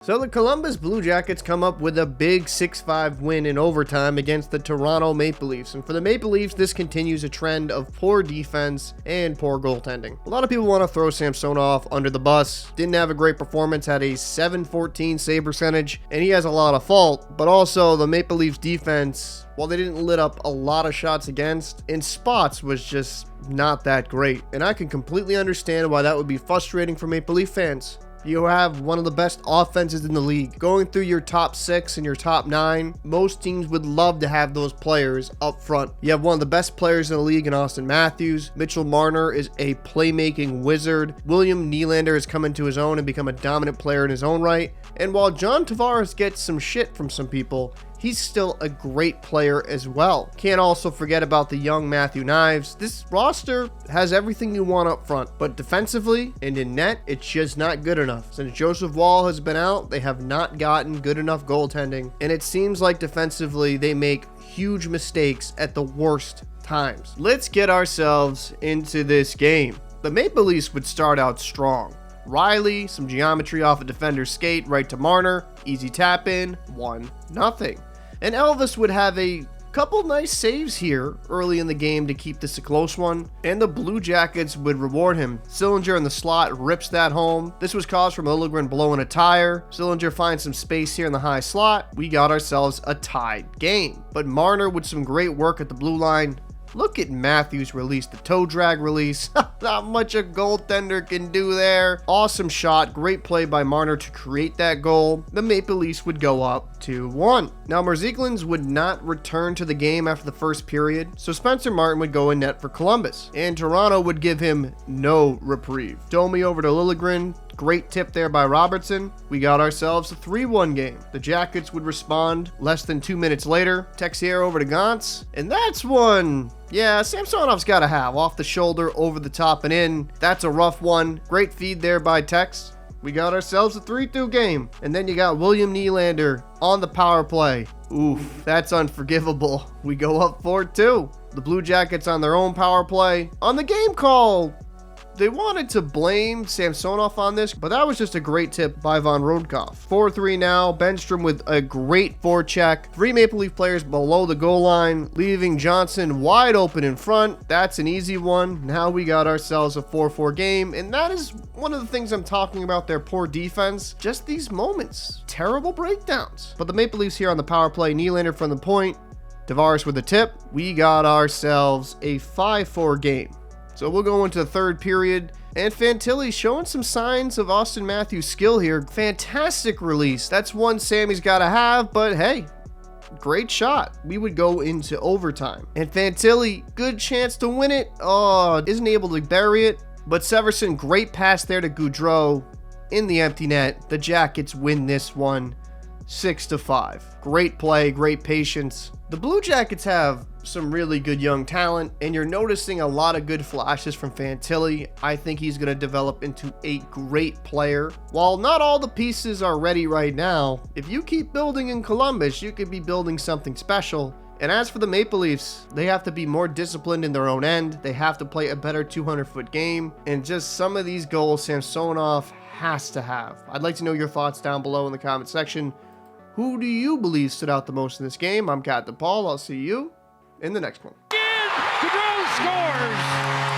So the Columbus Blue Jackets come up with a big 6-5 win in overtime against the Toronto Maple Leafs. And for the Maple Leafs, this continues a trend of poor defense and poor goaltending. A lot of people want to throw Samsonov under the bus. Didn't have a great performance, had a .714 save percentage, and he has a lot of fault. But also the Maple Leafs defense, while they didn't lit up a lot of shots against, in spots was just not that great. And I can completely understand why that would be frustrating for Maple Leaf fans. You have one of the best offenses in the league. Going through your top 6 and your top 9, most teams would love to have those players up front. You have one of the best players in the league in Austin Matthews. Mitchell Marner is a playmaking wizard. William Nylander has come into his own and become a dominant player in his own right. And while John Tavares gets some shit from some people, he's still a great player as well. Can't also forget about the young Matthew Knives. This roster has everything you want up front, but defensively and in net, it's just not good enough. Since Joseph Woll has been out, they have not gotten good enough goaltending, and it seems like defensively they make huge mistakes at the worst times. Let's get ourselves into this game. The Maple Leafs would start out strong. Riley, some geometry off a defender's skate right to Marner, easy tap in, 1-0. And Elvis would have a couple nice saves here early in the game to keep this a close one, and the Blue Jackets would reward him. Sillinger in the slot rips that home. This was caused from Liljegren blowing a tire. Sillinger finds some space here in the high slot. We got ourselves a tied game. But Marner with some great work at the blue line. Look at Matthews' release, the toe drag release. Not much a goaltender can do there. Awesome shot, great play by Marner to create that goal. The Maple Leafs would go up 2-1. Now Merzlikins would not return to the game after the first period, so Spencer Martin would go in net for Columbus, and Toronto would give him no reprieve. Domi over to Liljegren. Great tip there by Robertson. We got ourselves a 3-1 game. The Jackets would respond less than 2 minutes later. Texier over to Gantz. And that's one, yeah, Samsonov's got to have. Off the shoulder, over the top and in. That's a rough one. Great feed there by Tex. We got ourselves a 3-2 game. And then you got William Nylander on the power play. Oof, that's unforgivable. We go up 4-2. The Blue Jackets on their own power play. On the game call, they wanted to blame Samsonov on this, but that was just a great tip by Von Rodkoff. 4-3 now. Benstrom with a great forecheck. 3 Maple Leaf players below the goal line, leaving Johnson wide open in front. That's an easy one. Now we got ourselves a 4-4 game, and that is one of the things I'm talking about, their poor defense. Just these moments. Terrible breakdowns. But the Maple Leafs here on the power play. Nylander from the point. Tavares with the tip. We got ourselves a 5-4 game. So we'll go into the third period, and Fantilli showing some signs of Austin Matthews' skill here. Fantastic release. That's one Sammy's got to have, but hey, great shot. We would go into overtime. And Fantilli, good chance to win it. Oh, isn't able to bury it. But Severson, great pass there to Goudreau in the empty net. The Jackets win this one 6-5. Great play, great patience. The Blue Jackets have some really good young talent, and you're noticing a lot of good flashes from Fantilli. I think he's going to develop into a great player. While not all the pieces are ready right now, if you keep building in Columbus, you could be building something special. And as for the Maple Leafs, they have to be more disciplined in their own end. They have to play a better 200-foot game, and just some of these goals Samsonov has to have. I'd like to know your thoughts down below in the comment section. Who do you believe stood out the most in this game? I'm Captain Paul. I'll see you in the next one. Goudreau scores!